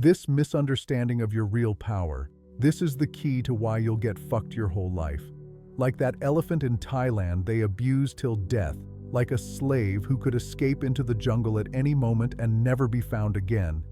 This misunderstanding of your real power, this is the key to why you'll get fucked your whole life. Like that elephant in Thailand they abused till death, like a slave who could escape into the jungle at any moment and never be found again.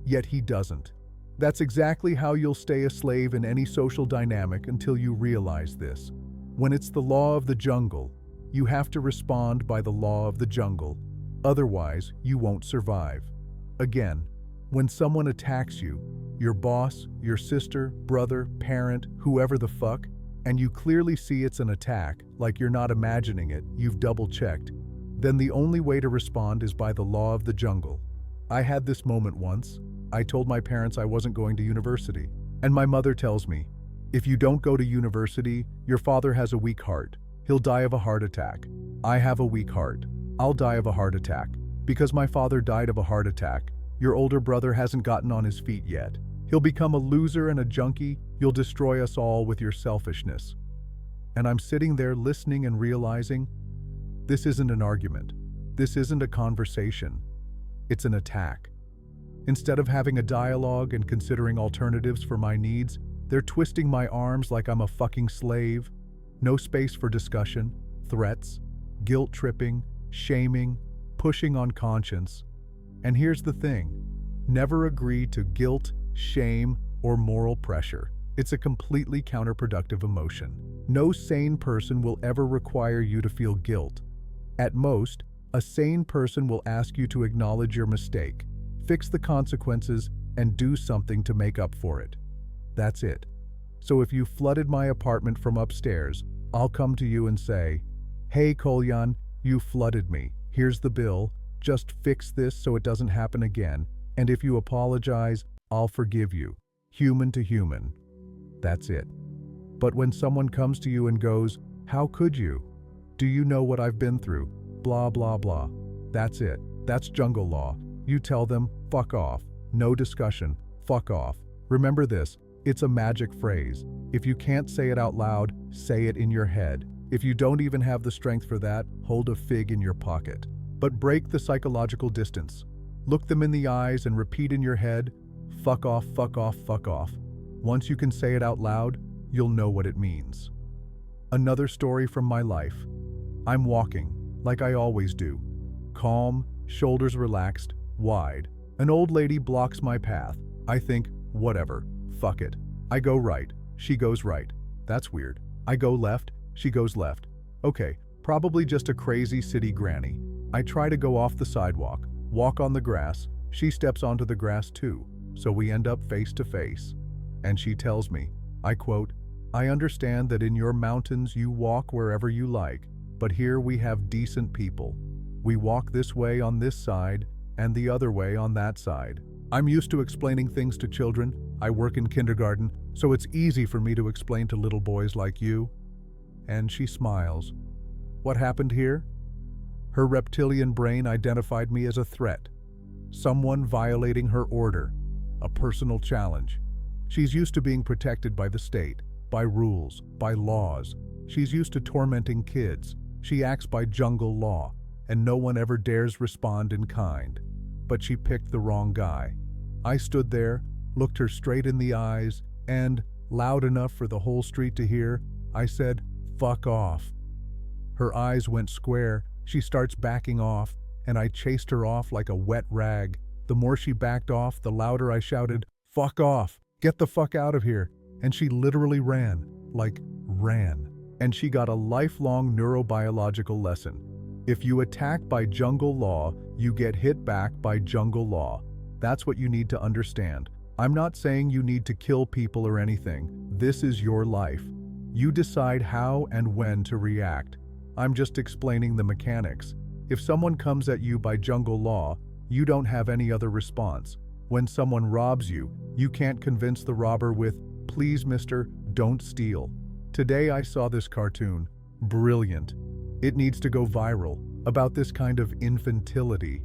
Yet he doesn't. That's exactly how you'll stay a slave in any social dynamic until you realize this. When it's the law of the jungle, you have to respond by the law of the jungle. Otherwise, you won't survive. Again, when someone attacks you, your boss, your sister, brother, parent, whoever the fuck, and you clearly see it's an attack, like you're not imagining it, you've double-checked, then the only way to respond is by the law of the jungle. I had this moment once. I told my parents I wasn't going to university, and my mother tells me, "If you don't go to university, your father has a weak heart. He'll die of a heart attack." I have a weak heart. I'll die of a heart attack. Because my father died of a heart attack, your older brother hasn't gotten on his feet yet. He'll become a loser and a junkie. You'll destroy us all with your selfishness. And I'm sitting there listening and realizing, this isn't an argument. This isn't a conversation. It's an attack. Instead of having a dialogue and considering alternatives for my needs, they're twisting my arms like I'm a fucking slave. No space for discussion, threats, guilt-tripping, shaming, pushing on conscience. And here's the thing, never agree to guilt, shame, or moral pressure. It's a completely counterproductive emotion. No sane person will ever require you to feel guilt. At most, a sane person will ask you to acknowledge your mistake, fix the consequences, and do something to make up for it. That's it. So if you flooded my apartment from upstairs, I'll come to you and say, "Hey Kolyan, you flooded me. Here's the bill. Just fix this so it doesn't happen again. And if you apologize, I'll forgive you." Human to human. That's it. But when someone comes to you and goes, "How could you? Do you know what I've been through? Blah, blah, blah." That's it. That's jungle law. You tell them, fuck off. No discussion. Fuck off. Remember this, it's a magic phrase. If you can't say it out loud, say it in your head. If you don't even have the strength for that, hold a fig in your pocket. But break the psychological distance. Look them in the eyes and repeat in your head, fuck off, fuck off, fuck off. Once you can say it out loud, you'll know what it means. Another story from my life. I'm walking, like I always do. Calm, shoulders relaxed, wide. An old lady blocks my path. I think, whatever, fuck it. I go right, she goes right. That's weird. I go left, she goes left. Okay, probably just a crazy city granny. I try to go off the sidewalk, walk on the grass. She steps onto the grass too, so we end up face to face. And she tells me, I quote, "I understand that in your mountains you walk wherever you like, but here we have decent people. We walk this way on this side and the other way on that side." I'm used to explaining things to children. I work in kindergarten, so it's easy for me to explain to little boys like you. And she smiles. What happened here? Her reptilian brain identified me as a threat. Someone violating her order. A personal challenge. She's used to being protected by the state, by rules, by laws. She's used to tormenting kids. She acts by jungle law, and no one ever dares respond in kind. But she picked the wrong guy. I stood there, looked her straight in the eyes, and, loud enough for the whole street to hear, I said, "Fuck off." Her eyes went square, she starts backing off, and I chased her off like a wet rag. The more she backed off, the louder I shouted, "Fuck off! Get the fuck out of here!" And she literally ran. Like, ran. And she got a lifelong neurobiological lesson. If you attack by jungle law, you get hit back by jungle law. That's what you need to understand. I'm not saying you need to kill people or anything. This is your life. You decide how and when to react. I'm just explaining the mechanics. If someone comes at you by jungle law, you don't have any other response. When someone robs you, you can't convince the robber with, "Please, mister, don't steal." Today I saw this cartoon. Brilliant. It needs to go viral, about this kind of infantility.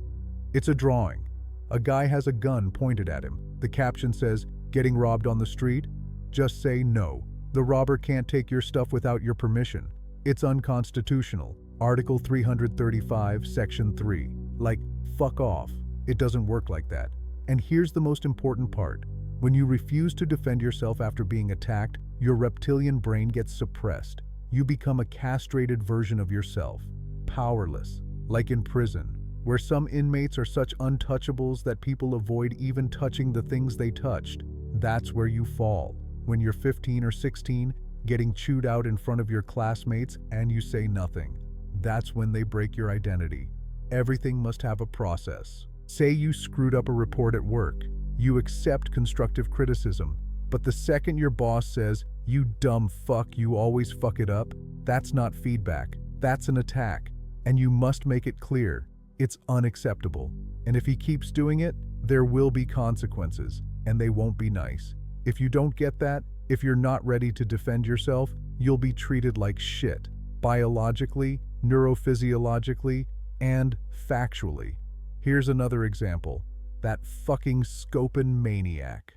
It's a drawing. A guy has a gun pointed at him. The caption says, "Getting robbed on the street? Just say no. The robber can't take your stuff without your permission. It's unconstitutional. Article 335, Section 3. Like, fuck off. It doesn't work like that. And here's the most important part. When you refuse to defend yourself after being attacked, your reptilian brain gets suppressed. You become a castrated version of yourself, powerless, like in prison, where some inmates are such untouchables that people avoid even touching the things they touched. That's where you fall. When you're 15 or 16, getting chewed out in front of your classmates and you say nothing. That's when they break your identity. Everything must have a process. Say you screwed up a report at work. You accept constructive criticism. But the second your boss says, "You dumb fuck, you always fuck it up," that's not feedback. That's an attack. And you must make it clear. It's unacceptable. And if he keeps doing it, there will be consequences, and they won't be nice. If you don't get that, if you're not ready to defend yourself, you'll be treated like shit. Biologically, neurophysiologically, and factually. Here's another example. That fucking scopin' maniac.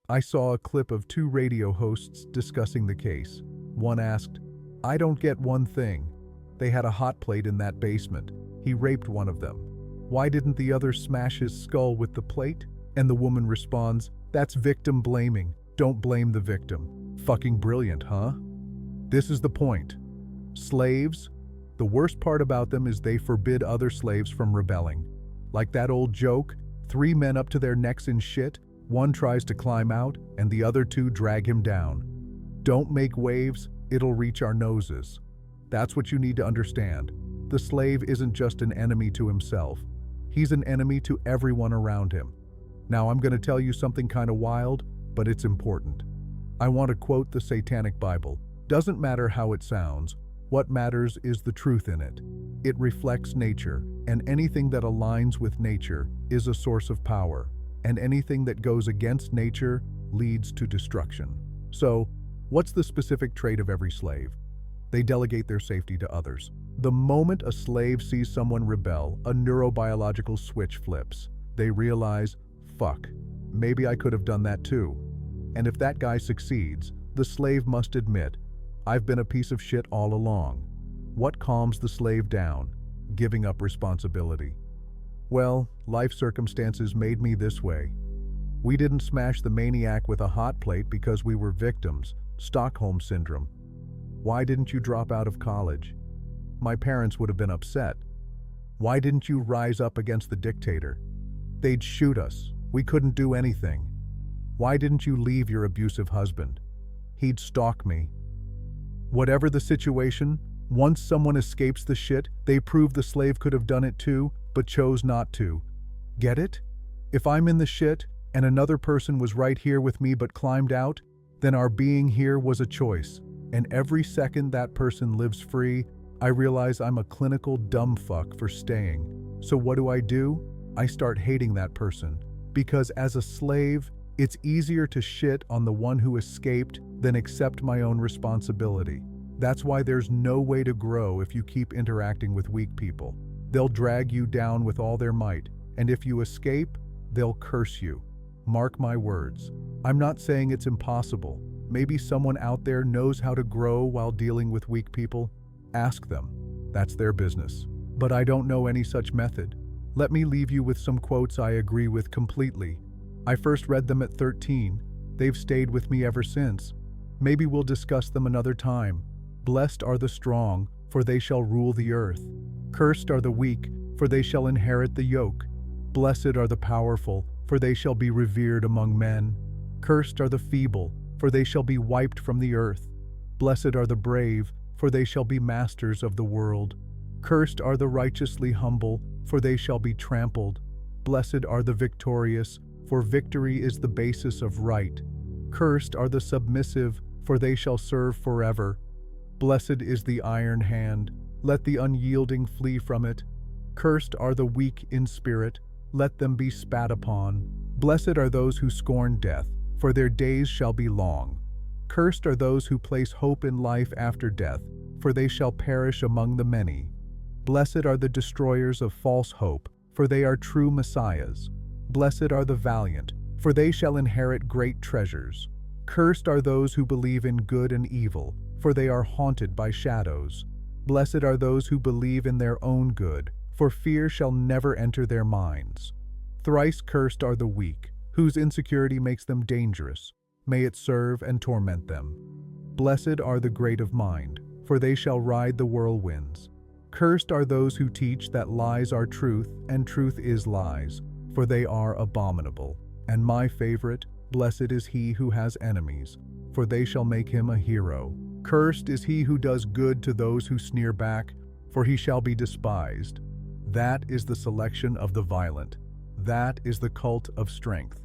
I saw a clip of two radio hosts discussing the case. One asked, "I don't get one thing. They had a hot plate in that basement. He raped one of them. Why didn't the other smash his skull with the plate?" And the woman responds, "That's victim blaming. Don't blame the victim." Fucking brilliant, huh? This is the point. Slaves, the worst part about them is they forbid other slaves from rebelling. Like that old joke, 3 men up to their necks in shit, one tries to climb out, and the other 2 drag him down. Don't make waves, it'll reach our noses. That's what you need to understand. The slave isn't just an enemy to himself. He's an enemy to everyone around him. Now I'm going to tell you something kind of wild, but it's important. I want to quote the Satanic Bible. Doesn't matter how it sounds. What matters is the truth in it. It reflects nature, and anything that aligns with nature is a source of power, and anything that goes against nature leads to destruction. So, what's the specific trait of every slave? They delegate their safety to others. The moment a slave sees someone rebel, a neurobiological switch flips. They realize, fuck, maybe I could have done that too. And if that guy succeeds, the slave must admit, I've been a piece of shit all along. What calms the slave down? Giving up responsibility. Well, life circumstances made me this way. We didn't smash the maniac with a hot plate because we were victims. Stockholm Syndrome. Why didn't you drop out of college? My parents would have been upset. Why didn't you rise up against the dictator? They'd shoot us. We couldn't do anything. Why didn't you leave your abusive husband? He'd stalk me. Whatever the situation, once someone escapes the shit, they prove the slave could have done it too, but chose not to. Get it? If I'm in the shit, and another person was right here with me but climbed out, then our being here was a choice. And every second that person lives free, I realize I'm a clinical dumb fuck for staying. So what do? I start hating that person. Because as a slave, it's easier to shit on the one who escaped than accept my own responsibility. That's why there's no way to grow if you keep interacting with weak people. They'll drag you down with all their might, and if you escape, they'll curse you. Mark my words. I'm not saying it's impossible. Maybe someone out there knows how to grow while dealing with weak people. Ask them. That's their business. But I don't know any such method. Let me leave you with some quotes I agree with completely. I first read them at 13. They've stayed with me ever since. Maybe we'll discuss them another time. Blessed are the strong, for they shall rule the earth. Cursed are the weak, for they shall inherit the yoke. Blessed are the powerful, for they shall be revered among men. Cursed are the feeble, for they shall be wiped from the earth. Blessed are the brave, for they shall be masters of the world. Cursed are the righteously humble, for they shall be trampled. Blessed are the victorious, for victory is the basis of right. Cursed are the submissive, for they shall serve forever. Blessed is the iron hand, let the unyielding flee from it. Cursed are the weak in spirit, let them be spat upon. Blessed are those who scorn death, for their days shall be long. Cursed are those who place hope in life after death, for they shall perish among the many. Blessed are the destroyers of false hope, for they are true messiahs. Blessed are the valiant, for they shall inherit great treasures. Cursed are those who believe in good and evil, for they are haunted by shadows. Blessed are those who believe in their own good, for fear shall never enter their minds. Thrice cursed are the weak, whose insecurity makes them dangerous. May it serve and torment them. Blessed are the great of mind, for they shall ride the whirlwinds. Cursed are those who teach that lies are truth and truth is lies, for they are abominable. And my favorite, blessed is he who has enemies, for they shall make him a hero. Cursed is he who does good to those who sneer back, for he shall be despised. That is the selection of the violent. That is the cult of strength.